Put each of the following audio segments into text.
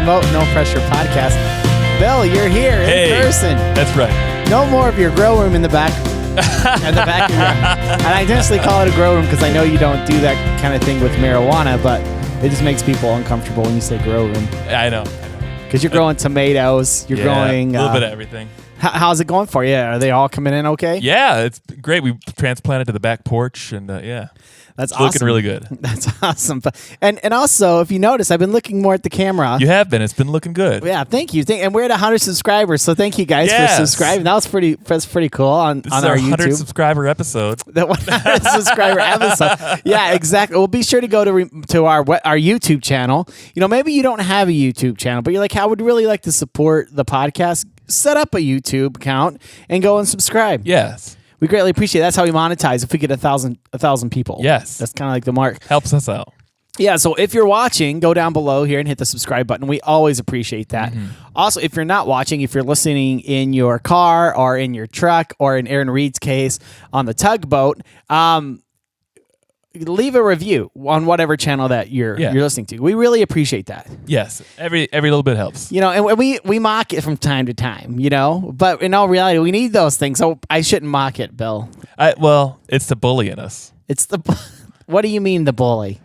promote No Pressure Podcast. Bill, you're here in person. That's right. No more of your grow room in the back. At the back of your, and I intentionally call it a grow room because I know you don't do that kind of thing with marijuana, but it just makes people uncomfortable when you say grow room. I know. Because you're growing tomatoes. You're growing... a little bit of everything. How's it going for you? Are they all coming in okay? Yeah, it's great. We transplanted to the back porch, and That's awesome. Looking really good. That's awesome. And also, if you notice, I've been looking more at the camera. You have been. It's been looking good. Yeah, thank you. And we're at 100 subscribers, so thank you guys for subscribing. That was pretty cool on our YouTube. 100 subscriber episode. The 100 subscriber episode. Yeah, exactly. Well, be sure to go to our YouTube channel. You know, maybe you don't have a YouTube channel, but you're like, I would really like to support the podcast. Set up a YouTube account and go and subscribe. Yes. We greatly appreciate it. That's how we monetize if we get 1,000 people. Yes. That's kind of like the mark. Helps us out. Yeah, so if you're watching, go down below here and hit the subscribe button. We always appreciate that. Mm-hmm. Also, if you're not watching, if you're listening in your car or in your truck or in Aaron Reed's case on the tugboat, leave a review on whatever channel that you're listening to. We really appreciate that. Yes, every little bit helps. You know, and we mock it from time to time, you know, but in all reality, we need those things. So I shouldn't mock it, Bill. Well, it's the bully in us. It's the... What do you mean, the bully?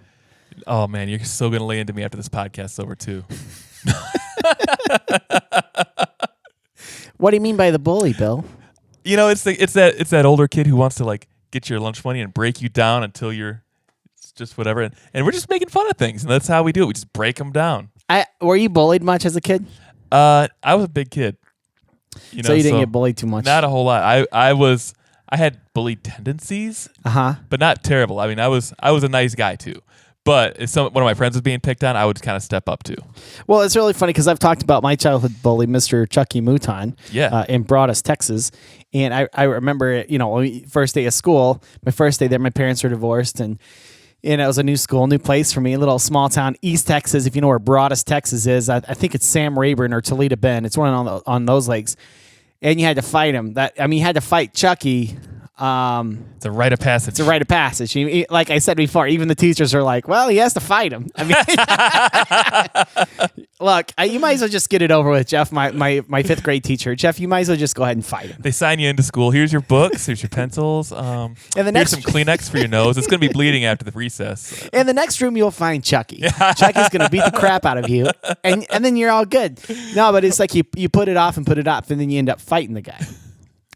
Oh, man, you're so going to lay into me after this podcast's over, too. What do you mean by the bully, Bill? You know, it's that older kid who wants to, like, get your lunch money and break you down until it's just whatever. And we're just making fun of things, and that's how we do it. We just break them down. Were you bullied much as a kid? I was a big kid. So you didn't get bullied too much? Not a whole lot. I had bullied tendencies, but not terrible. I mean, I was a nice guy too. But if one of my friends was being picked on, I would kind of step up too. Well, it's really funny because I've talked about my childhood bully, Mr. Chucky Mouton, in Broadus, Texas. And I remember, you know, first day of school, my first day there, my parents were divorced, and it was a new school, new place for me, a little small town, East Texas. If you know where Broadus, Texas is, I think it's Sam Rayburn or Toledo Bend. It's one on those lakes. And you had to fight him. You had to fight Chucky. It's a rite of passage. It's a rite of passage. Like I said before, even the teachers are like, well, he has to fight him. I mean, look, you might as well just get it over with, Jeff, my fifth grade teacher. Jeff, you might as well just go ahead and fight him. They sign you into school. Here's your books. Here's your pencils. And here's some Kleenex for your nose. It's going to be bleeding after the recess. In the next room, you'll find Chucky. Chucky's going to beat the crap out of you, and then you're all good. No, but it's like you put it off, and then you end up fighting the guy.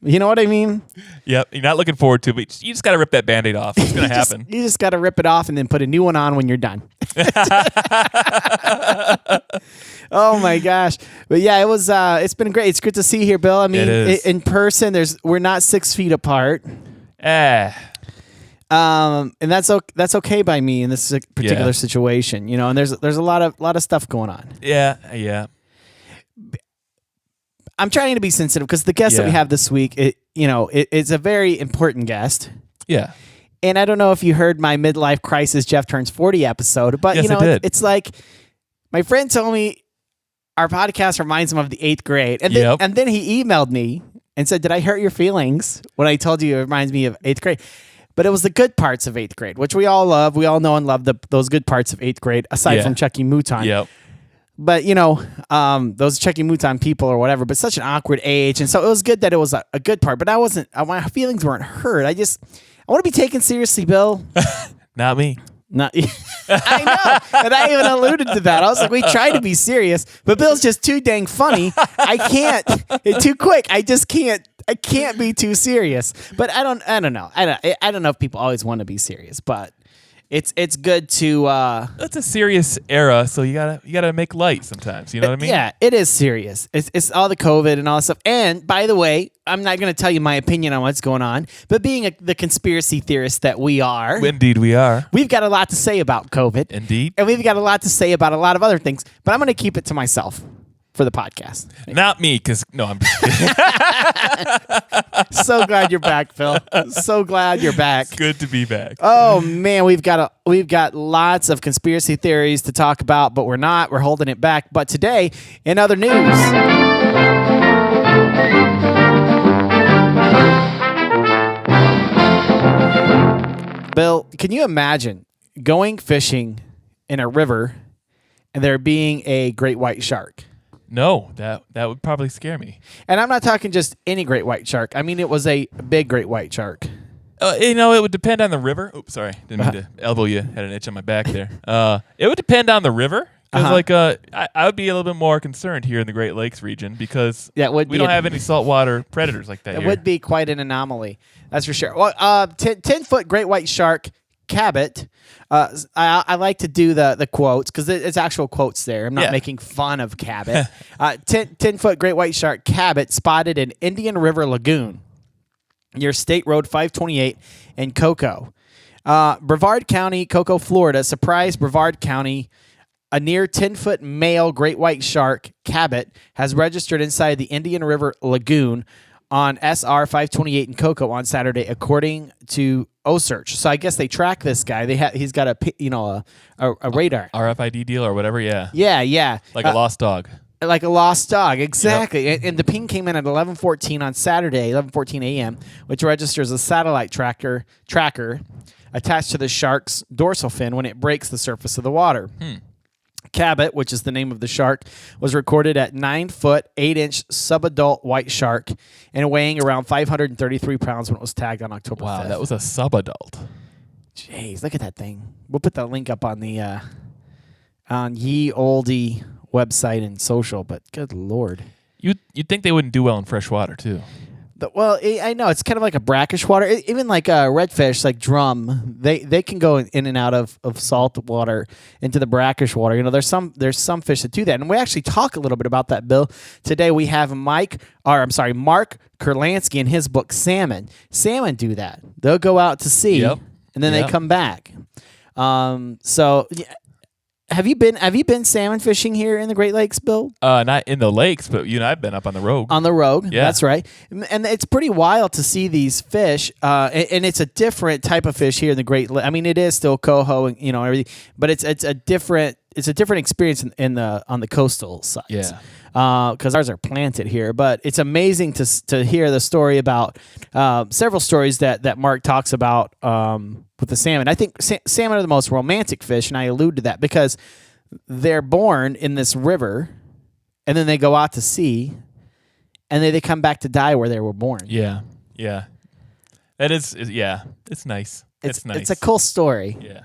You know what I mean? Yep. You're not looking forward to it, but you just got to rip that Band-Aid off. It's going to happen. You just got to rip it off and then put a new one on when you're done. Oh, my gosh. But yeah, it's been great. It's good to see you here, Bill. I mean, in person, we're not 6 feet apart. And that's okay by me in this particular situation, you know, and there's a lot of stuff going on. Yeah. I'm trying to be sensitive because the guest that we have this week, it's a very important guest. Yeah. And I don't know if you heard my midlife crisis Jeff turns 40 episode, but yes, I did. It's like my friend told me our podcast reminds him of the 8th grade. And then he emailed me and said, did I hurt your feelings when I told you it reminds me of 8th grade? But it was the good parts of 8th grade, which we all love. We all know and love those good parts of 8th grade, aside from Chucky Mouton. Yep. But, those Chucky Mouton people or whatever, but such an awkward age. And so it was good that it was a good part, but my feelings weren't hurt. I want to be taken seriously, Bill. Not me. I know. And I even alluded to that. I was like, we try to be serious, but Bill's just too dang funny. I can't. It's too quick. I just can't. I can't be too serious. But I don't know. I don't know if people always want to be serious, but it's good to it's a serious era, so you gotta make light sometimes, you know what I mean? Yeah, it is serious. It's all the COVID and all that stuff. And by the way, I'm not going to tell you my opinion on what's going on, but being the conspiracy theorist that we are, indeed we are, we've got a lot to say about COVID. Indeed. And we've got a lot to say about a lot of other things, but I'm going to keep it to myself for the podcast. Not me, because no, I'm just kidding. So glad you're back, Phil. So glad you're back. It's good to be back. Oh man, we've got lots of conspiracy theories to talk about, but we're holding it back. But today, in other news, Bill, can you imagine going fishing in a river and there being a great white shark. No, that would probably scare me. And I'm not talking just any great white shark. I mean, it was a big great white shark. It would depend on the river. Oops, sorry. Didn't mean to elbow you. Had an itch on my back there. It would depend on the river. Because I would be a little bit more concerned here in the Great Lakes region because we don't have any saltwater predators like that. It would be quite an anomaly. That's for sure. Well, 10-foot great white shark, Cabot. I like to do the quotes because it's actual quotes there. I'm not making fun of Cabot. 10-foot great white shark, Cabot, spotted in Indian River Lagoon near State Road 528 in Cocoa. Brevard County, Cocoa, Florida, surprised Brevard County. A near 10-foot male great white shark, Cabot, has registered inside the Indian River Lagoon on SR 528 in Cocoa on Saturday, according to OSearch. So I guess they track this guy. He's got a radar, RFID deal or whatever. Yeah. Yeah. Like a lost dog. Like a lost dog, exactly. Yep. And the ping came in at 11:14 on Saturday, 11:14 a.m., which registers a satellite tracker attached to the shark's dorsal fin when it breaks the surface of the water. Cabot, which is the name of the shark, was recorded at 9-foot, 8-inch subadult white shark and weighing around 533 pounds when it was tagged on October 5th. Wow, that was a subadult. Jeez, look at that thing. We'll put that link up on the on Ye Olde website and social, but good Lord. You'd think they wouldn't do well in fresh water, too. Well, I know it's kind of like a brackish water. Even like redfish, like drum, they can go in and out of salt water into the brackish water. You know, there's some fish that do that, and we actually talk a little bit about that, Bill. Today we have Mark Kurlansky in his book Salmon. Salmon do that. They'll go out to sea, and then they come back. So. Yeah. Have you been salmon fishing here in the Great Lakes, Bill? Not in the lakes, but you and I've been up on the Rogue. On the Rogue, that's right. And it's pretty wild to see these fish. And it's a different type of fish here in the Great Lakes. I mean, it is still coho and everything, but it's a different experience on the coastal sides. Yeah. Because ours are planted here, but it's amazing to hear the story about several stories that Mark talks about with the salmon. I think salmon are the most romantic fish, and I allude to that because they're born in this river, and then they go out to sea, and then they come back to die where they were born. Yeah. That is, it's nice. It's nice. It's a cool story. Yeah.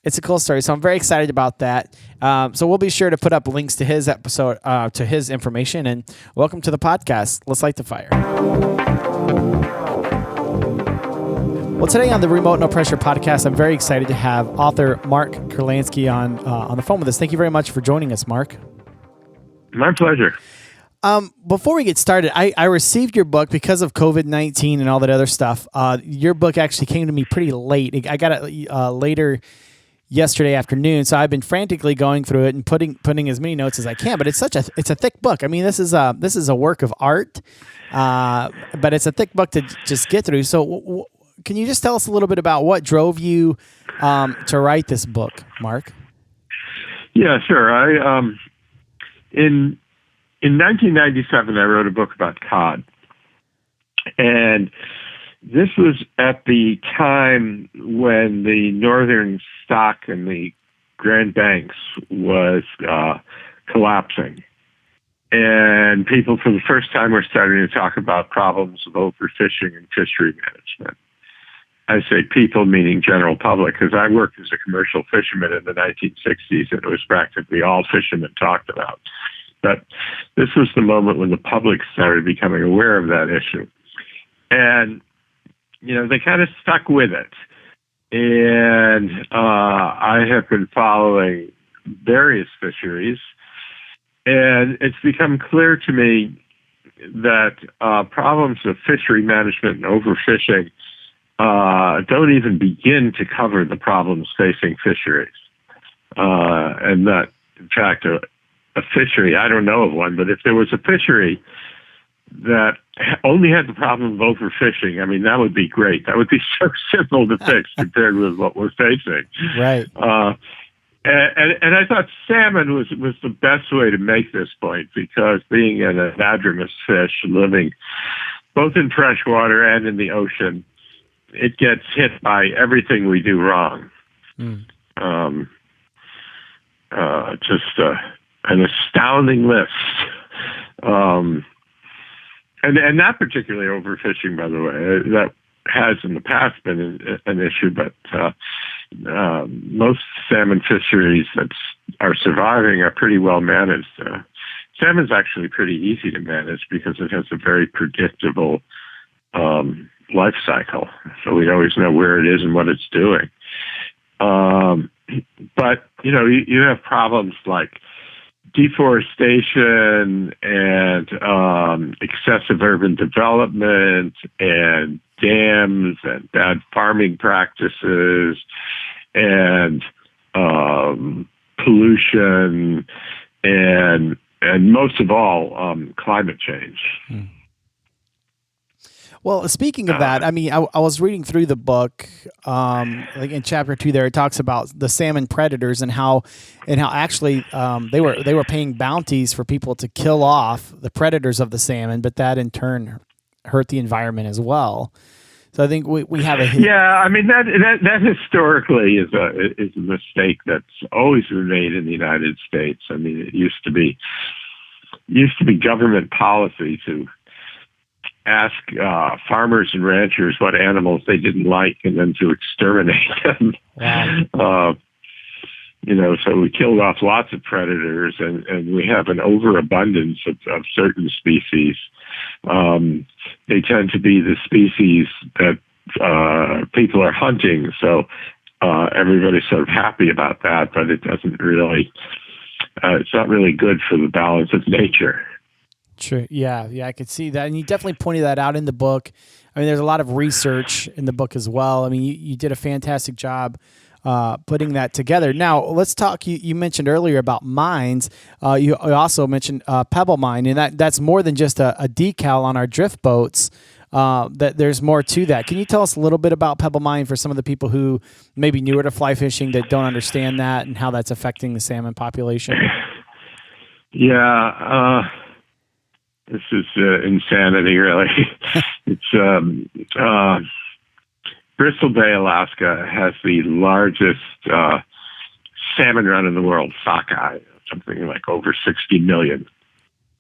It's a cool story, so I'm very excited about that. So we'll be sure to put up links to his episode, to his information, and welcome to the podcast. Let's light the fire. Well, today on the Remote No Pressure podcast, I'm very excited to have author Mark Kurlansky on the phone with us. Thank you very much for joining us, Mark. My pleasure. Before we get started, I received your book because of COVID-19 and all that other stuff. Your book actually came to me pretty late. I got it later yesterday afternoon, so I've been frantically going through it and putting as many notes as I can. But it's a thick book. I mean, this is a work of art, but it's a thick book to just get through. So, can you just tell us a little bit about what drove you to write this book, Mark? Yeah, sure. In 1997, I wrote a book about cod, and this was at the time when the northern stock in the Grand Banks was collapsing. And people, for the first time, were starting to talk about problems of overfishing and fishery management. I say people, meaning general public, because I worked as a commercial fisherman in the 1960s, and it was practically all fishermen talked about. But this was the moment when the public started becoming aware of that issue. And they kind of stuck with it. And I have been following various fisheries. And it's become clear to me that problems of fishery management and overfishing don't even begin to cover the problems facing fisheries. And that, in fact, a fishery, I don't know of one, but if there was a fishery that only had the problem of overfishing, I mean, that would be great. That would be so simple to fix compared with what we're facing. Right. And I thought salmon was the best way to make this point, because being an anadromous fish living both in freshwater and in the ocean, it gets hit by everything we do wrong. just an astounding list. And not particularly overfishing, by the way. That has in the past been an issue, but most salmon fisheries that are surviving are pretty well managed. Salmon's actually pretty easy to manage because it has a very predictable life cycle. So we always know where it is and what it's doing. But, you have problems like deforestation and excessive urban development and dams and bad farming practices and pollution and most of all, climate change. Well, speaking of that, I mean, I was reading through the book, like in chapter 2 there, it talks about the salmon predators and how actually they were paying bounties for people to kill off the predators of the salmon, but that in turn hurt the environment as well. So I think we have a I mean that historically is a mistake that's always been made in the United States. I mean, it used to be government policy to ask farmers and ranchers what animals they didn't like and then to exterminate them. Wow. So we killed off lots of predators and we have an overabundance of certain species. They tend to be the species that people are hunting. So everybody's sort of happy about that, but it doesn't really, it's not really good for the balance of nature. Sure. Yeah, I could see that. And you definitely pointed that out in the book. I mean, there's a lot of research in the book as well. I mean, you did a fantastic job putting that together. Now, let's talk. You mentioned earlier about mines. You also mentioned Pebble Mine, and that's more than just a decal on our drift boats. That there's more to that. Can you tell us a little bit about Pebble Mine for some of the people who may be newer to fly fishing that don't understand that and how that's affecting the salmon population? Yeah. This is insanity, really. It's Bristol Bay, Alaska, has the largest salmon run in the world, sockeye, something like over 60 million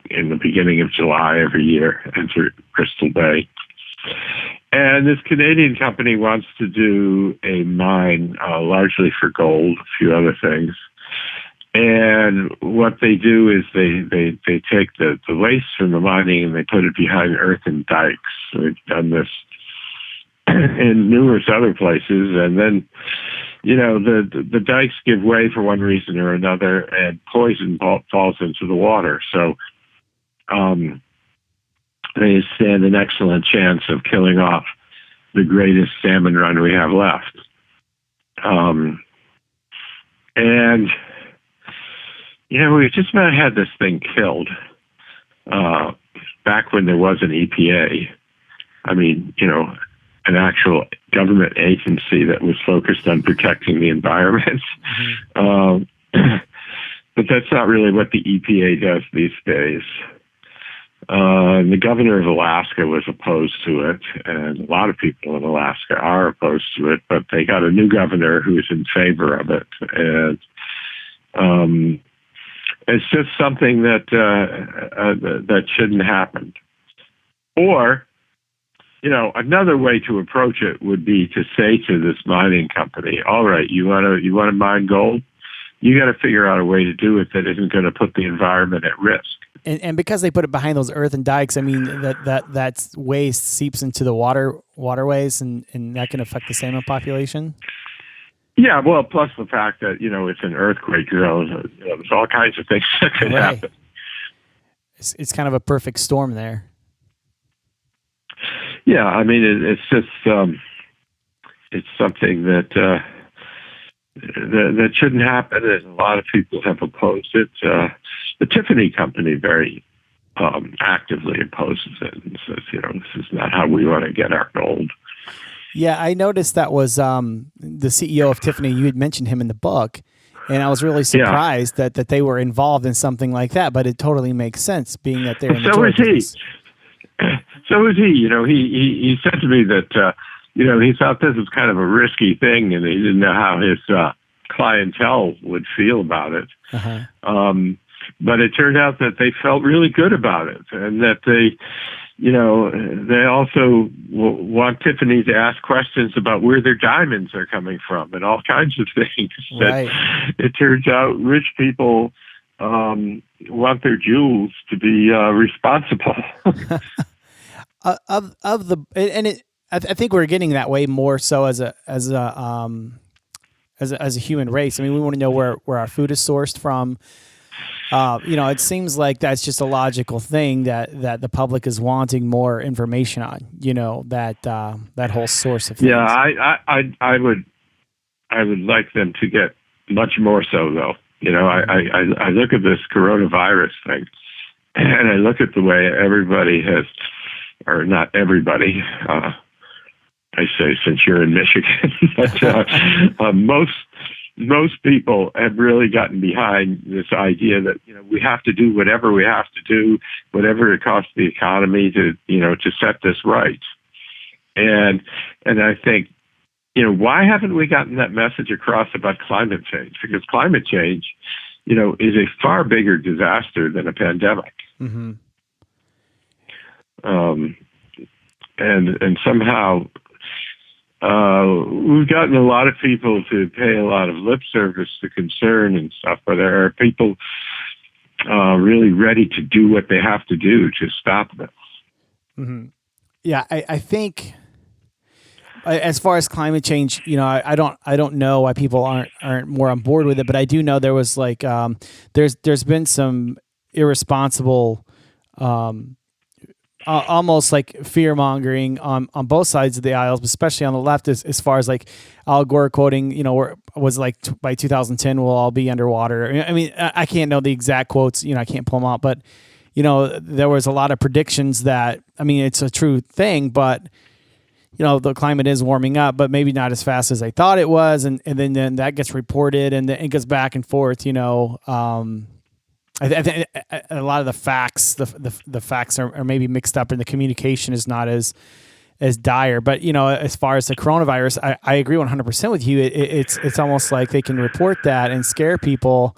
in the beginning of July every year enter Bristol Bay. And this Canadian company wants to do a mine largely for gold, a few other things. And what they do is they take the waste from the mining and they put it behind earthen dikes. So they've done this in numerous other places. And then, the dikes give way for one reason or another and poison falls into the water. So they stand an excellent chance of killing off the greatest salmon run we have left. We just about had this thing killed back when there was an EPA. I mean, an actual government agency that was focused on protecting the environment. Mm-hmm. But that's not really what the EPA does these days. The governor of Alaska was opposed to it, and a lot of people in Alaska are opposed to it, but they got a new governor who's in favor of it. And it's just something that shouldn't happen. Or, another way to approach it would be to say to this mining company, all right, you want to mine gold? You got to figure out a way to do it that isn't going to put the environment at risk. And because they put it behind those earthen dikes, I mean, that waste seeps into the waterways and that can affect the salmon population? Yeah, well, plus the fact that, it's an earthquake zone. There's all kinds of things that can happen. It's kind of a perfect storm there. Yeah, I mean, it's just it's something that shouldn't happen, and a lot of people have opposed it. The Tiffany company very actively opposes it and says, this is not how we want to get our gold. Yeah, I noticed that was the CEO of Tiffany. You had mentioned him in the book, and I was really surprised that they were involved in something like that. But it totally makes sense, being that they're in the So is he. So is he. He said to me that he thought this was kind of a risky thing, and he didn't know how his clientele would feel about it. Uh-huh. But it turned out that they felt really good about it, and that they also want Tiffany to ask questions about where their diamonds are coming from and all kinds of things. Right. It turns out rich people want their jewels to be responsible. I think we're getting that way more so as a human race. I mean, we want to know where our food is sourced from. It seems like that's just a logical thing that the public is wanting more information on. That whole source of things. Yeah, I would like them to get much more so, though. I look at this coronavirus thing, and I look at the way everybody has, or not everybody. I say since you're in Michigan, but most people have really gotten behind this idea that we have to do whatever we have to do, whatever it costs the economy to set this right. And I think why haven't we gotten that message across about climate change? Because climate change, is a far bigger disaster than a pandemic. Mm-hmm. And somehow. We've gotten a lot of people to pay a lot of lip service to concern and stuff, but there are people really ready to do what they have to do to stop this. Mm-hmm. Yeah, I think as far as climate change, I don't know why people aren't more on board with it, but I do know there was there's been some irresponsible. Almost like fear mongering on both sides of the aisles, especially on the left, as far as like Al Gore quoting, was like by 2010 we'll all be underwater. I mean, I can't know the exact quotes, I can't pull them out, but there was a lot of predictions that, I mean, it's a true thing, but the climate is warming up, but maybe not as fast as I thought it was, and then that gets reported and then it goes back and forth. I think a lot of the facts, the facts are maybe mixed up, and the communication is not as dire. But as far as the coronavirus, I agree 100% with you. It's almost like they can report that and scare people,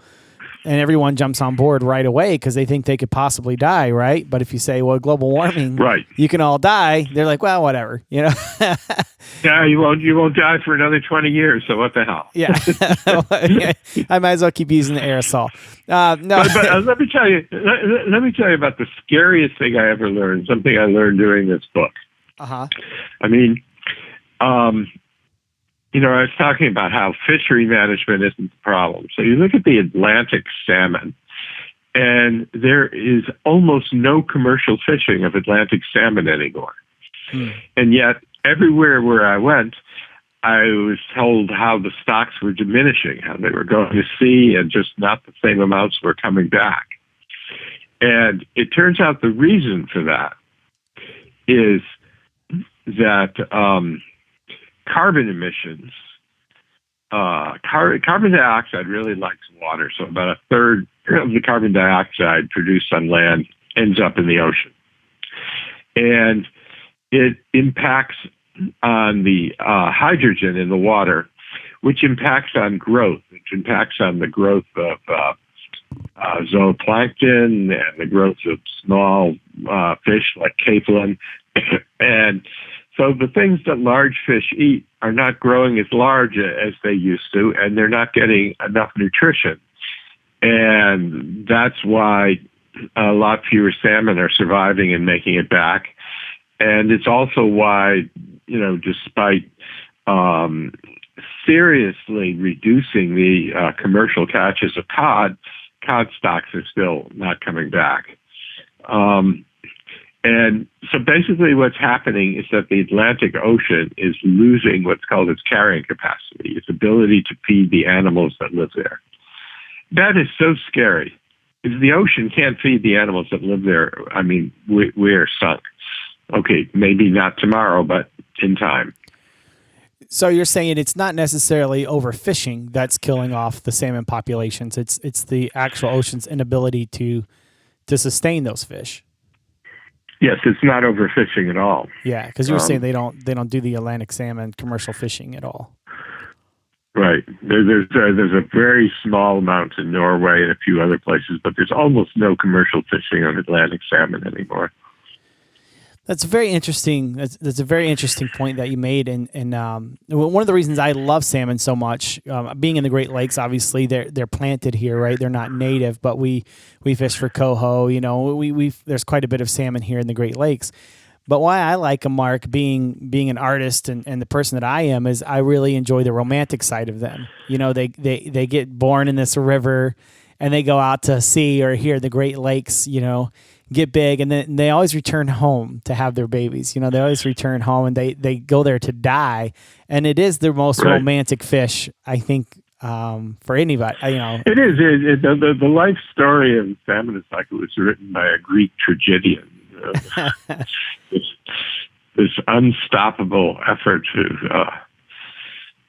and everyone jumps on board right away because they think they could possibly die, right? But if you say, well, global warming, right, you can all die, they're like, well, whatever, Yeah, you won't die for another 20 years, so what the hell? Yeah. I might as well keep using the aerosol. No, but let me tell you. Let me tell you about the scariest thing I ever learned. Something I learned during this book. Uh-huh. I mean, I was talking about how fishery management isn't the problem. So you look at the Atlantic salmon, and there is almost no commercial fishing of Atlantic salmon anymore. And yet, everywhere where I went, I was told how the stocks were diminishing, how they were going to sea, and just not the same amounts were coming back. And it turns out the reason for that is that carbon emissions, carbon dioxide really likes water. So about a third of the carbon dioxide produced on land ends up in the ocean. And it impacts on the hydrogen in the water, which impacts on growth, which impacts on the growth of zooplankton and the growth of small fish like capelin. And so the things that large fish eat are not growing as large as they used to, and they're not getting enough nutrition. And that's why a lot fewer salmon are surviving and making it back. And it's also why, despite seriously reducing the commercial catches of cod stocks are still not coming back. And so basically what's happening is that the Atlantic Ocean is losing what's called its carrying capacity, its ability to feed the animals that live there. That is so scary. If the ocean can't feed the animals that live there, I mean, we're sunk. Okay, maybe not tomorrow, but in time. So you're saying it's not necessarily overfishing that's killing off the salmon populations. It's the actual ocean's inability to sustain those fish. Yes, it's not overfishing at all. Yeah, because you were saying they don't do the Atlantic salmon commercial fishing at all. Right. There's a very small amount in Norway and a few other places, but there's almost no commercial fishing on Atlantic salmon anymore. That's very interesting. That's a very interesting point that you made, and one of the reasons I love salmon so much, being in the Great Lakes, obviously they're planted here, right? They're not native, but we fish for coho. You know, we there's quite a bit of salmon here in the Great Lakes. But why I like them, Mark, being an artist and the person that I am, is I really enjoy the romantic side of them. You know, they get born in this river, and they go out to sea or here the Great Lakes. You know, get big, and then they always return home to have their babies. You know, they always return home, and they go there to die. And it is the most romantic fish, I think, for anybody. You know, it is. The life story of salmon cycle was written by a Greek tragedian. This unstoppable effort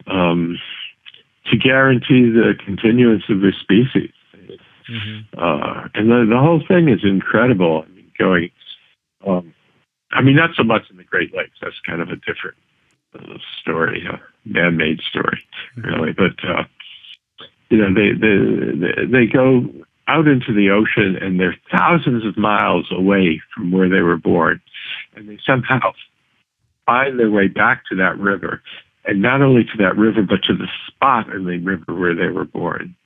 to guarantee the continuance of the species. And the whole thing is incredible. I mean, not so much in the Great Lakes. That's kind of a different story, a man-made story, really. But you know, they go out into the ocean, and they're thousands of miles away from where they were born, and they somehow find their way back to that river, and not only to that river, but to the spot in the river where they were born.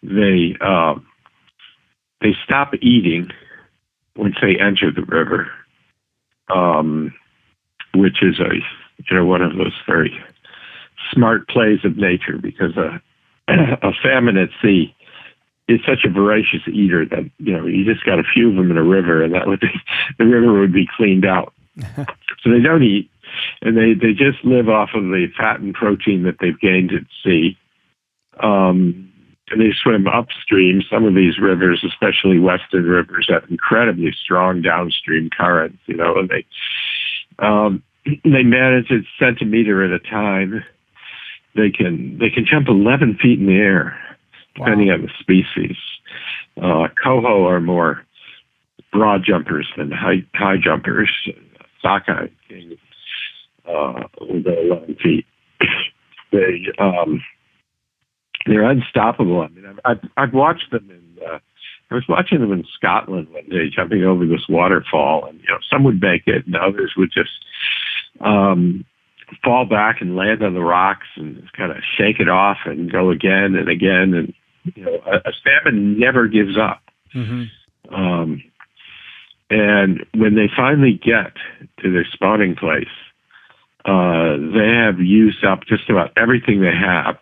They stop eating once they enter the river, which is one of those very smart plays of nature, because a salmon at sea is such a voracious eater that, you know, you just got a few of them in a river, and the river would be cleaned out. So they don't eat, and they just live off of the fat and protein that they've gained at sea. And they swim upstream. Some of these rivers, especially western rivers, have incredibly strong downstream currents, you know, and they manage a centimeter at a time. They can jump 11 feet in the air, depending on the species. Coho are more broad jumpers than high jumpers. Sockeye king will go 11 feet. They're unstoppable. I mean, I've watched them I was watching them in Scotland one day, jumping over this waterfall, and, you know, some would make it, and others would just fall back and land on the rocks and kind of shake it off and go again and again. And, you know, a salmon never gives up. And when they finally get to their spawning place, they have used up just about everything they have,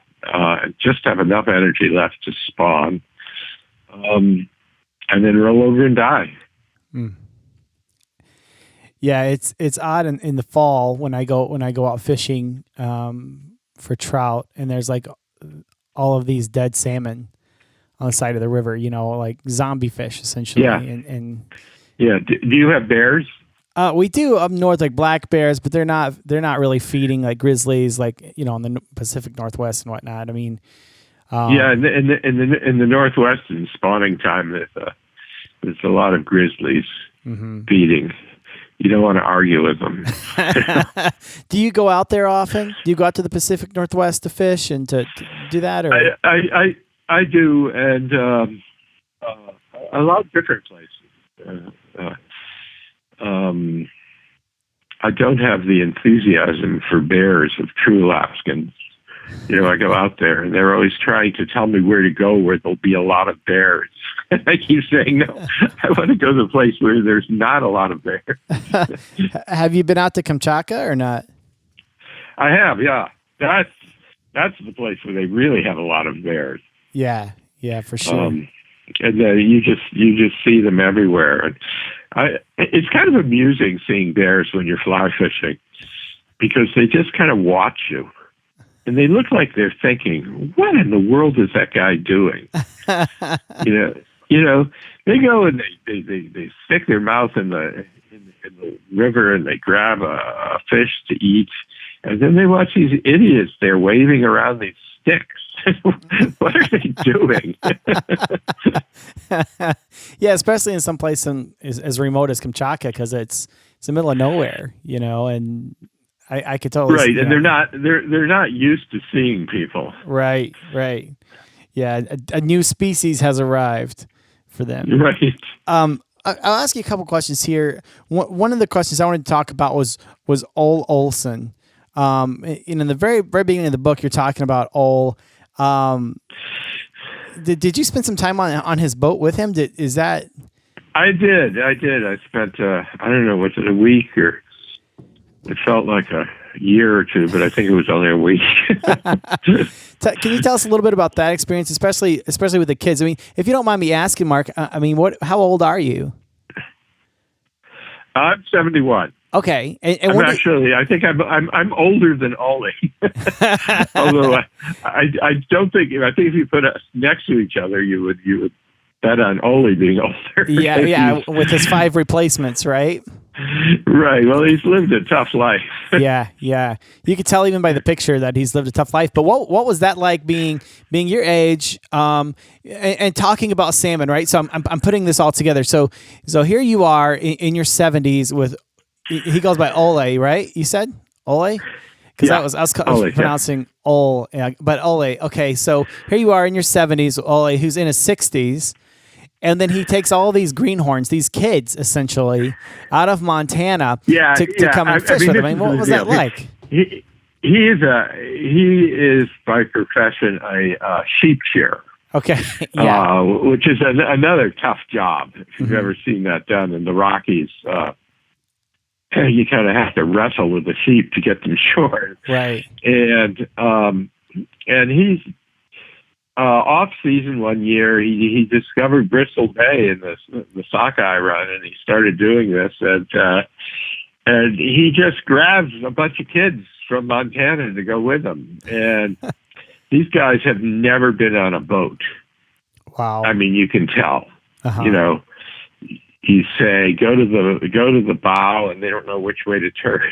just have enough energy left to spawn, and then roll over and die. Yeah, it's odd in the fall when I go out fishing for trout, and there's like all of these dead salmon on the side of the river, you know, like zombie fish essentially. Yeah. And yeah. Do you have bears? We do up north, like black bears, but they're not really feeding like grizzlies, like, you know, in the Pacific Northwest and whatnot. I mean, yeah, in the Northwest in spawning time, there's a lot of grizzlies feeding. You don't want to argue with them. Do you go out there often? Do you go out to the Pacific Northwest to fish and to do that? Or I do, and a lot of different places. I don't have the enthusiasm for bears of true Alaskans. You know, I go out there, and they're always trying to tell me where to go where there'll be a lot of bears. And I keep saying, no, I want to go to the place where there's not a lot of bears. Have you been out to Kamchatka or not? I have, yeah. That's the place where they really have a lot of bears. Yeah, for sure. And you just see them everywhere. And it's kind of amusing seeing bears when you're fly fishing, because they just kind of watch you. And they look like they're thinking, what in the world is that guy doing? You know, they go and they stick their mouth in the river, and they grab a fish to eat. And then they watch these idiots there waving around these sticks. What are they doing? Yeah, especially in some place as remote as Kamchatka, because it's the middle of nowhere, you know, and I could totally right, see and that. they're not used to seeing people. Right. Yeah, a new species has arrived for them. Right. I'll ask you a couple questions here. One of the questions I wanted to talk about was Ole Olson. In the very beginning of the book, you're talking about Ole. Did you spend some time on his boat with him? Is that? I did. I spent I don't know, was it a week, or it felt like a year or two, but I think it was only a week. Can you tell us a little bit about that experience, especially with the kids? I mean, if you don't mind me asking, Mark, how old are you? I'm 71. Okay, and I think I'm older than Ollie. Although I don't think, I think if you put us next to each other, you would bet on Ollie being older. Yeah, with his 5 replacements, right? Right. Well, he's lived a tough life. Yeah. You could tell even by the picture that he's lived a tough life. But what was that like being your age, and talking about salmon, right? So I'm putting this all together. So here you are in your 70s with, he goes by Ole, right? You said Ole? Because I was pronouncing Ole, but Ole. Okay, so here you are in your 70s, Ole, who's in his 60s. And then he takes all these greenhorns, these kids, essentially, out of Montana to come and fish with him. I mean, what was that like? He is by profession a sheep shearer. Okay, which is another tough job. If you've ever seen that done in the Rockies, you kind of have to wrestle with the sheep to get them short. Right. And he's off season one year. He discovered Bristol Bay in the sockeye run, and he started doing this. And he just grabs a bunch of kids from Montana to go with him. And these guys have never been on a boat. Wow. I mean, you can tell. Uh-huh. You know, you say go to the bow, and they don't know which way to turn.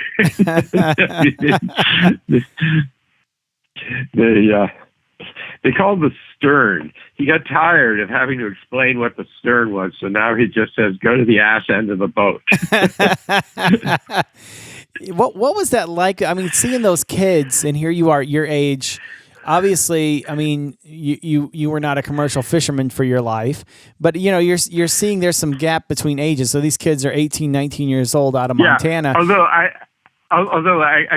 They called the stern. He got tired of having to explain what the stern was, so now he just says, go to the ass end of the boat. What was that like? I mean, seeing those kids, and here you are, your age. Obviously, I mean, you were not a commercial fisherman for your life, but you're seeing there's some gap between ages. So these kids are 18, 19 years old out of Montana. Although I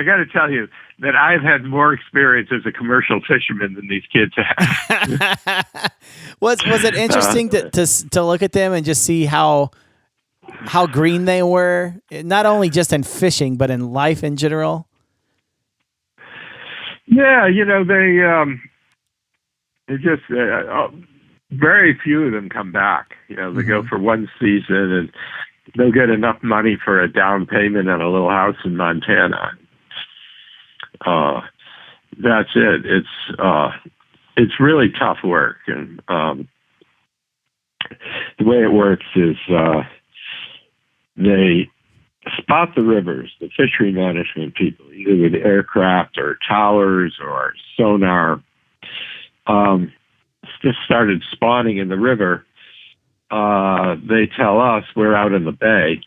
got to tell you that I've had more experience as a commercial fisherman than these kids have. Was it interesting to look at them and just see how green they were, not only just in fishing but in life in general? Yeah, they just very few of them come back. They go for one season and they'll get enough money for a down payment on a little house in Montana. That's it. It's really tough work, and the way it works is they spot the rivers, the fishery management people, either with aircraft or towers or sonar. Just started spawning in the river. They tell us, we're out in the bay,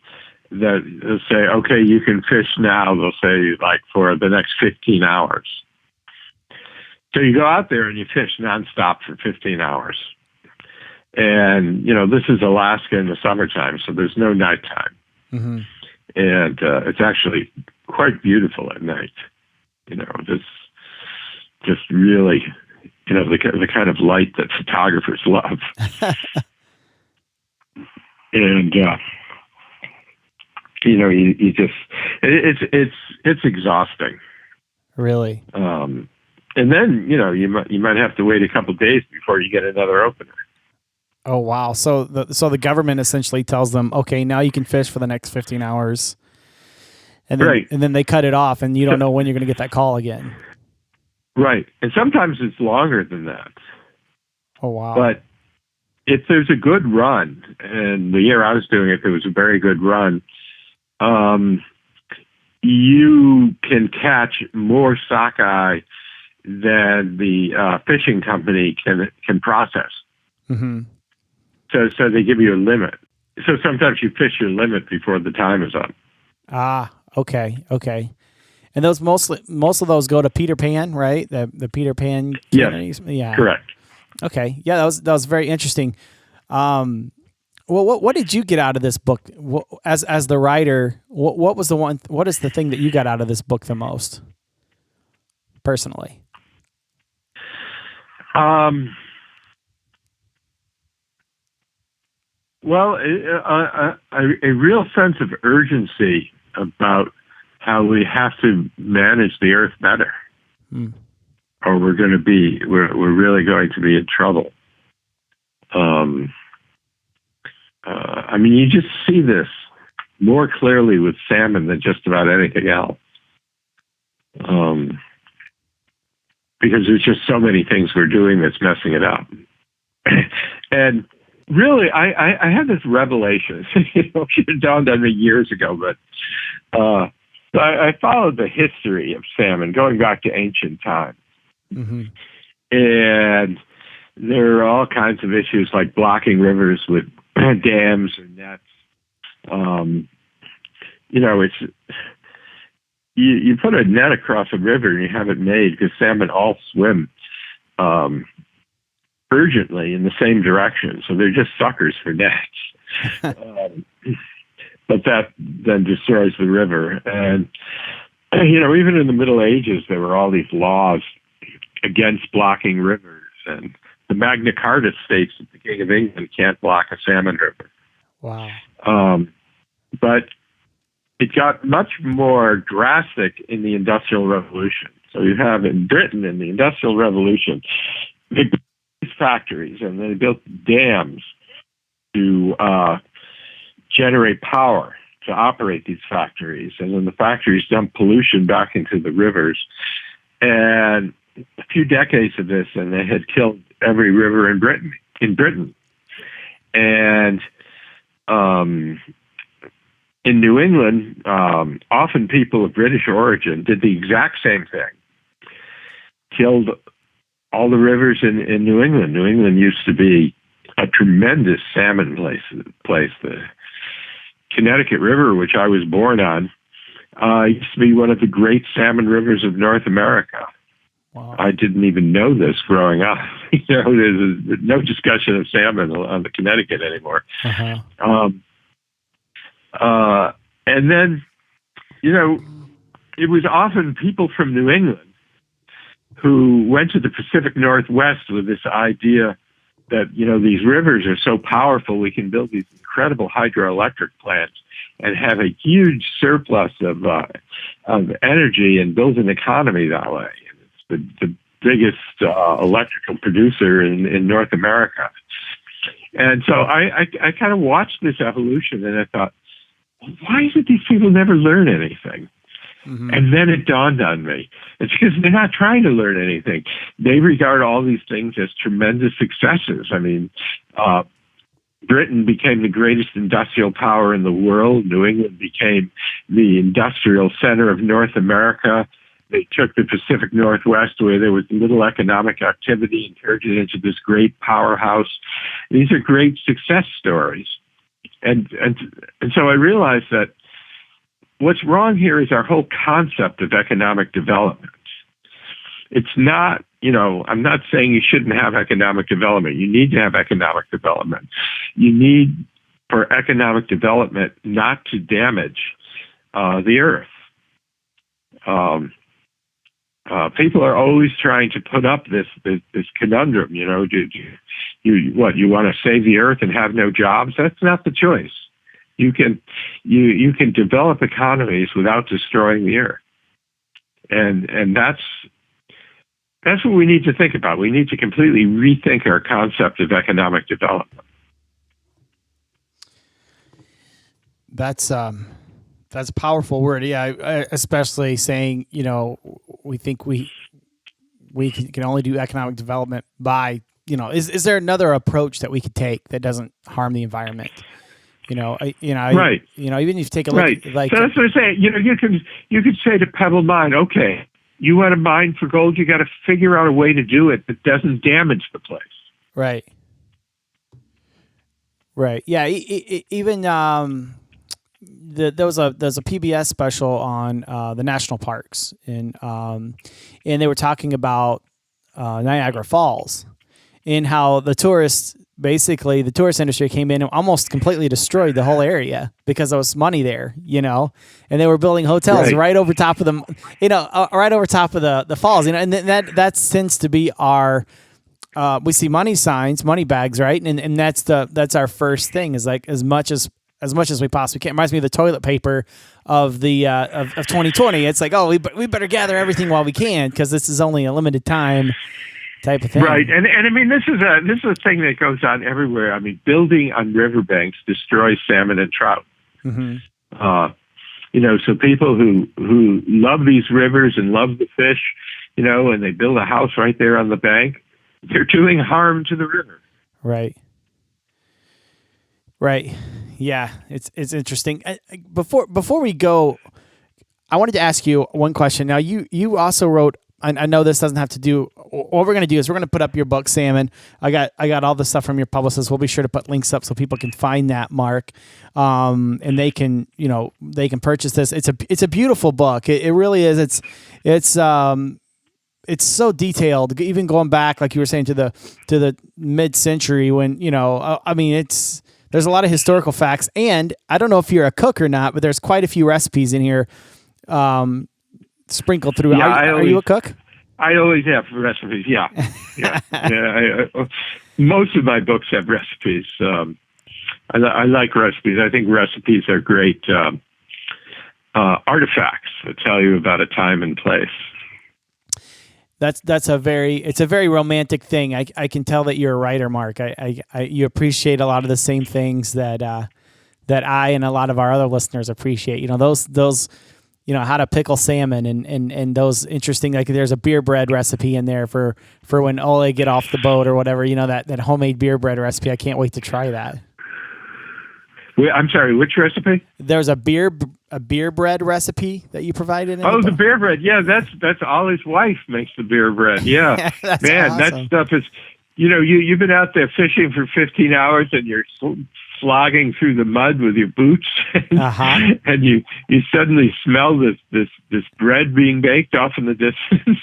that they'll say, okay, you can fish now. They'll say, like, for the next 15 hours. So you go out there and you fish nonstop for 15 hours. And, this is Alaska in the summertime, so there's no nighttime. Mm-hmm. And it's actually quite beautiful at night. Just really, the kind of light that photographers love. And you just it's exhausting. Really. And then you might have to wait a couple of days before you get another opener. Oh wow! So the government essentially tells them, okay, now you can fish for the next 15 hours, and then, right, and then they cut it off, and you don't know when you're going to get that call again. Right, and sometimes it's longer than that. Oh wow! But if there's a good run, and the year I was doing it, there was a very good run. You can catch more sockeye than the fishing company can process. Mm-hmm. So they give you a limit. So sometimes you fish your limit before the time is up. Ah, okay. And those most of those go to Peter Pan, right? The Peter Pan communities. Yes, yeah, correct. Okay, yeah, that was very interesting. Well, what did you get out of this book as the writer? What was the one? What is the thing that you got out of this book the most, personally? Well, a real sense of urgency about how we have to manage the earth better, or we're really going to be in trouble. I mean, you just see this more clearly with salmon than just about anything else, because there's just so many things we're doing that's messing it up. And really, I had this revelation. It dawned on me years ago, but I followed the history of salmon going back to ancient times. Mm-hmm. And there are all kinds of issues like blocking rivers with dams and nets. It's you put a net across a river and you have it made because salmon all swim urgently in the same direction, so they're just suckers for nets. But that then destroys the river. And even in the Middle Ages, there were all these laws against blocking rivers, and the Magna Carta states that the King of England can't block a salmon river. Wow. But it got much more drastic in the Industrial Revolution. So you have in Britain, in the Industrial Revolution, they built these factories and they built dams to generate power to operate these factories. And then the factories dumped pollution back into the rivers. And a few decades of this, and they had killed every river in Britain. And in New England, often people of British origin did the exact same thing. Killed all the rivers in New England. New England used to be a tremendous salmon place. The Connecticut River, which I was born on, used to be one of the great salmon rivers of North America. Wow. I didn't even know this growing up. There's no discussion of salmon on the Connecticut anymore. Uh-huh. And then, it was often people from New England who went to the Pacific Northwest with this idea that, these rivers are so powerful, we can build these incredible hydroelectric plants and have a huge surplus of energy and build an economy that way. It's the biggest electrical producer in North America. And so I kind of watched this evolution and I thought, why is it these people never learn anything? Mm-hmm. And then it dawned on me. It's because they're not trying to learn anything. They regard all these things as tremendous successes. I mean, Britain became the greatest industrial power in the world. New England became the industrial center of North America. They took the Pacific Northwest, where there was little economic activity, and turned it into this great powerhouse. These are great success stories. And so I realized that what's wrong here is our whole concept of economic development. It's not, I'm not saying you shouldn't have economic development. You need to have economic development. You need for economic development not to damage the earth. People are always trying to put up this conundrum. You want to save the earth and have no jobs? That's not the choice. You can develop economies without destroying the earth, and that's what we need to think about. We need to completely rethink our concept of economic development. That's a powerful word. Yeah, especially saying, we think we can only do economic development by, is there another approach that we could take that doesn't harm the environment? Right. Even if you take a look at, so that's what I'm saying. You could say to Pebble Mine, okay, you want to mine for gold, you got to figure out a way to do it that doesn't damage the place. Right. Yeah. Even there's a PBS special on the national parks, and they were talking about Niagara Falls and how the tourist industry came in and almost completely destroyed the whole area because there was money there, and they were building hotels right over top of them, right over top of the falls, and that tends to be our. We see money signs, money bags, right? And that's our first thing is like as much as we possibly can. It reminds me of the toilet paper of the of 2020. It's like, oh, we better gather everything while we can because this is only a limited time type of thing. Right, and I mean this is a thing that goes on everywhere. I mean, building on riverbanks destroys salmon and trout. Mm-hmm. So people who love these rivers and love the fish, and they build a house right there on the bank, they're doing harm to the river. Right. Yeah, it's interesting. Before we go, I wanted to ask you one question. Now, you also wrote. I know this doesn't have to do. What we're going to do is we're going to put up your book, Salmon. I got all the stuff from your publicist. We'll be sure to put links up so people can find that, Mark, and they can purchase this. It's a beautiful book. It really is. It's so detailed, even going back, like you were saying, to the mid-century when, there's a lot of historical facts. And I don't know if you're a cook or not, but there's quite a few recipes in here sprinkled through. Yeah, are you a cook? I always have recipes, yeah. Most of my books have recipes. I like recipes. I think recipes are great artifacts that tell you about a time and place. It's a very romantic thing. I can tell that you're a writer, Mark. You appreciate a lot of the same things that I and a lot of our other listeners appreciate. Those how to pickle salmon and those interesting, like there's a beer bread recipe in there for when Ole get off the boat or whatever, that homemade beer bread recipe. I can't wait to try that. I'm sorry, which recipe? There's a beer bread recipe that you provided. The beer bread. Yeah, that's Ollie's wife makes the beer bread. Yeah, man, awesome. That stuff is. You've been out there fishing for 15 hours and you're slogging through the mud with your boots, and you suddenly smell this bread being baked off in the distance.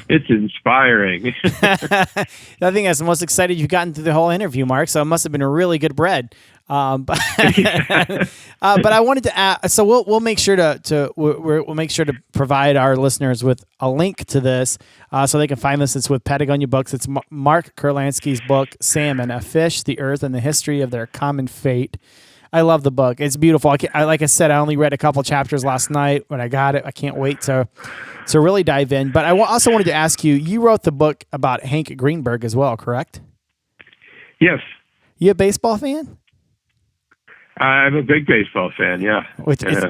It's inspiring. I think that's the most excited you've gotten through the whole interview, Mark. So it must have been a really good bread. But I wanted to ask. So we'll make sure we'll make sure to provide our listeners with a link to this, so they can find this. It's with Patagonia Books. It's Mark Kurlansky's book, Salmon: A Fish, the Earth, and the History of Their Common Fate. I love the book. It's beautiful. Like I said, I only read a couple chapters last night when I got it. I can't wait to really dive in. But I also wanted to ask you. You wrote the book about Hank Greenberg as well, correct? Yes. You a baseball fan? I'm a big baseball fan. Yeah,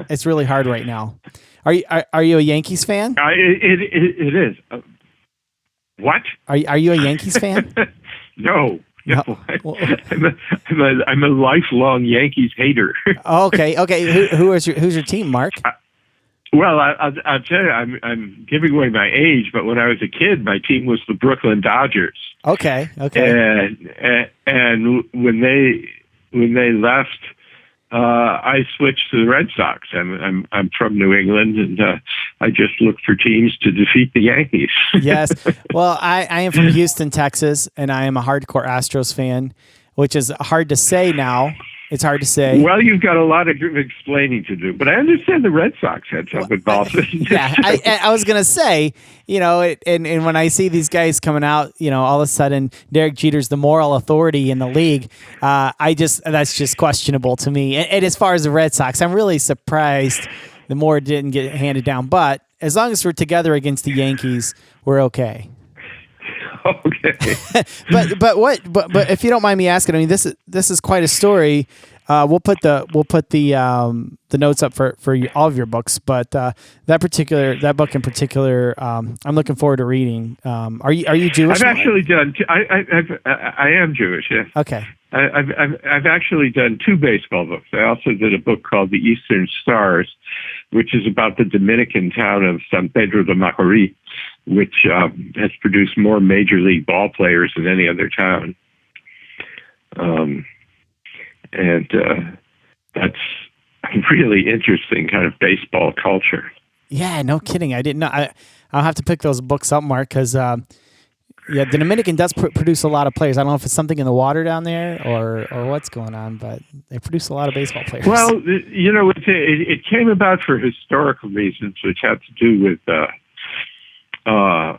it's really hard right now. Are you a Yankees fan? It is. What? Are you a Yankees fan? No. I'm a lifelong Yankees hater. Okay. Who's your team, Mark? Well, I'll tell you, I'm giving away my age, but when I was a kid, my team was the Brooklyn Dodgers. Okay. And when they left, I switched to the Red Sox. I'm from New England, and I just look for teams to defeat the Yankees. Yes. Well, I am from Houston, Texas, and I am a hardcore Astros fan, which is hard to say now. It's hard to say. Well, you've got a lot of explaining to do, but I understand the Red Sox had some good Boston. Yeah, I was going to say, and when I see these guys coming out, all of a sudden Derek Jeter's the moral authority in the league. That's just questionable to me. And as far as the Red Sox, I'm really surprised the more didn't get handed down. But as long as we're together against the Yankees, we're okay. Okay. but if you don't mind me asking, I mean, this is quite a story. We'll put the notes up for all of your books, but that book in particular, I'm looking forward to reading. Are you Jewish? I've actually done. I am Jewish. Yes. Okay. I've actually done 2 baseball books. I also did a book called The Eastern Stars, which is about the Dominican town of San Pedro de Macorís, which has produced more major league ball players than any other town. And that's really interesting kind of baseball culture. Yeah, no kidding. I didn't know. I'll have to pick those books up, Mark, because the Dominican does produce a lot of players. I don't know if it's something in the water down there or what's going on, but they produce a lot of baseball players. Well, it came about for historical reasons, which had to do with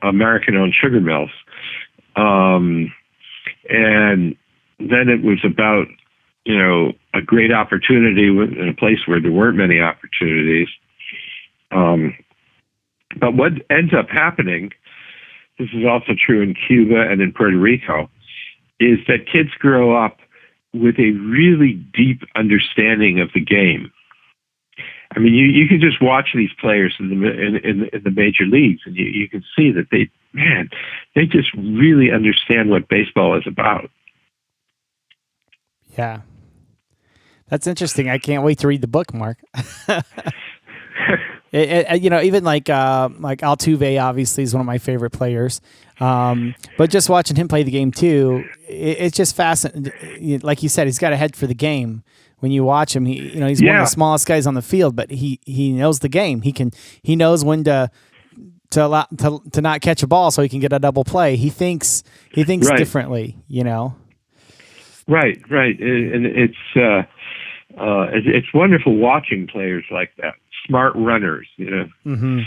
American-owned sugar mills. And then it was about, a great opportunity in a place where there weren't many opportunities. But what ends up happening, this is also true in Cuba and in Puerto Rico, is that kids grow up with a really deep understanding of the game. I mean, you can just watch these players in the major leagues, and you can see that they just really understand what baseball is about. Yeah. That's interesting. I can't wait to read the book, Mark. Even like Altuve obviously is one of my favorite players. But just watching him play the game too, it's just fascinating. Like you said, he's got a head for the game. When you watch him, he's one of the smallest guys on the field, but he knows the game. He knows when to not catch a ball so he can get a double play. He thinks right. Differently, Right, and it's wonderful watching players like that, smart runners. Mm-hmm.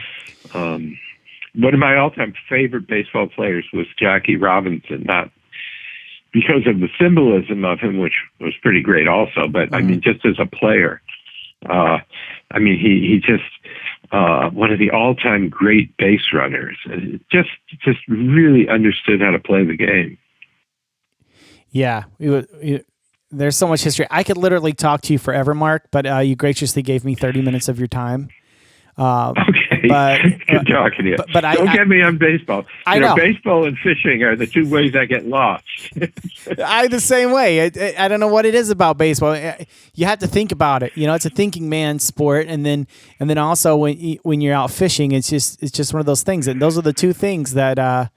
One of my all-time favorite baseball players was Jackie Robinson, not because of the symbolism of him, which was pretty great also, but I mean, just as a player, he just one of the all-time great base runners, and just really understood how to play the game. Yeah, there's so much history. I could literally talk to you forever, Mark, but you graciously gave me 30 minutes of your time. Okay, but good talking to you. But don't get me on baseball. I know baseball and fishing are the two ways I get lost. I the same way. I don't know what it is about baseball. You have to think about it. It's a thinking man's sport, and then also when you're out fishing, it's just one of those things. And those are the two things that I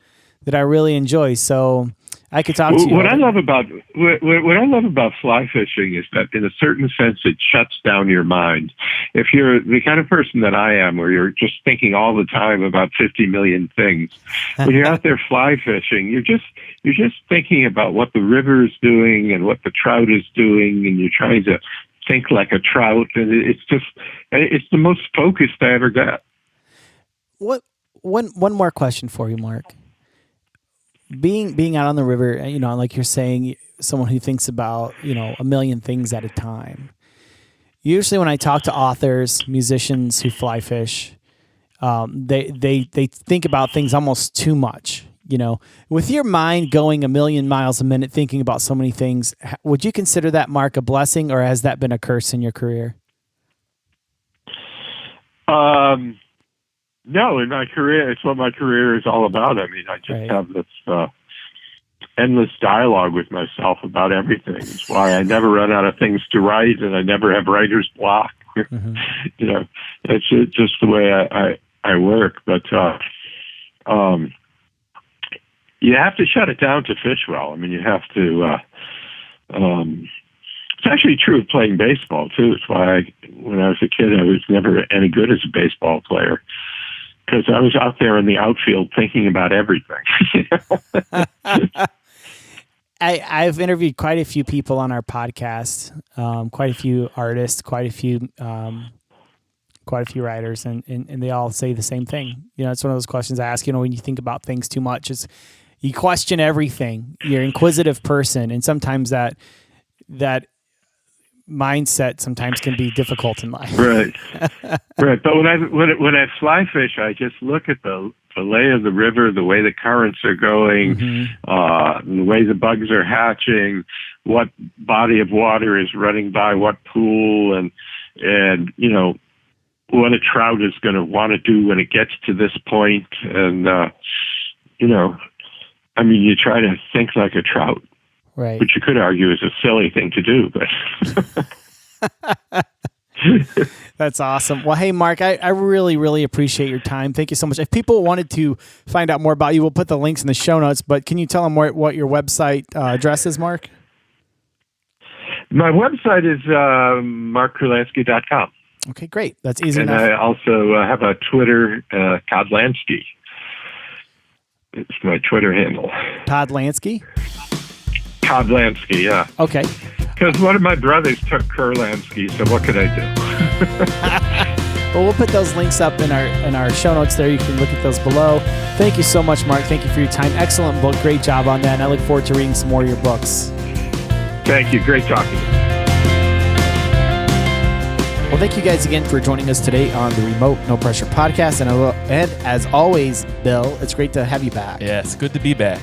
really enjoy. So I could talk to you. What I love about fly fishing is that, in a certain sense, it shuts down your mind. If you're the kind of person that I am, where you're just thinking all the time about 50 million things, when you're out there fly fishing, you're just thinking about what the river is doing and what the trout is doing, and you're trying to think like a trout, and it's the most focused I ever got. One more question for you, Mark. Being out on the river, like you're saying, someone who thinks about, a million things at a time. Usually when I talk to authors, musicians who fly fish, they think about things almost too much. With your mind going a million miles a minute, thinking about so many things, would you consider that, Mark, a blessing, or has that been a curse in your career? No, in my career, it's what my career is all about. I mean, I just have this endless dialogue with myself about everything. It's why I never run out of things to write, and I never have writer's block. Mm-hmm. It's just the way I work. But you have to shut it down to fish well. I mean, you have to. It's actually true of playing baseball too. It's why when I was a kid, I was never any good as a baseball player, because I was out there in the outfield thinking about everything. I've interviewed quite a few people on our podcast, quite a few artists, quite a few writers, and they all say the same thing. It's one of those questions I ask. When you think about things too much, you question everything. You're an inquisitive person, and sometimes that mindset sometimes can be difficult in life. Right. But when I fly fish, I just look at the lay of the river, the way the currents are going, the way the bugs are hatching, what body of water is running by what pool, and what a trout is going to want to do when it gets to this point. And you try to think like a trout. Right. Which you could argue is a silly thing to do, but That's awesome. Well, hey, Mark, I really, really appreciate your time. Thank you so much. If people wanted to find out more about you, we'll put the links in the show notes, but can you tell them what your website address is, Mark? My website is markkurlansky.com. Okay, great. That's easy and enough. I also have a Twitter, Kodlansky. It's my Twitter handle. Podlansky? Kodlansky, yeah. Okay. Because one of my brothers took Kurlansky, so what could I do? Well, we'll put those links up in our show notes there. You can look at those below. Thank you so much, Mark. Thank you for your time. Excellent book. Great job on that. And I look forward to reading some more of your books. Thank you. Great talking to you. Well, thank you guys again for joining us today on the Remote No Pressure Podcast. And as always, Bill, it's great to have you back. Yes, good to be back.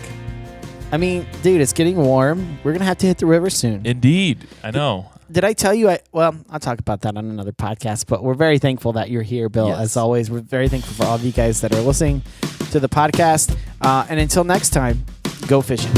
I mean, dude, it's getting warm. We're going to have to hit the river soon. Indeed. I know. Did I tell you? Well, I'll talk about that on another podcast, but we're very thankful that you're here, Bill. Yes. As always, we're very thankful for all of you guys that are listening to the podcast. And until next time, go fishing.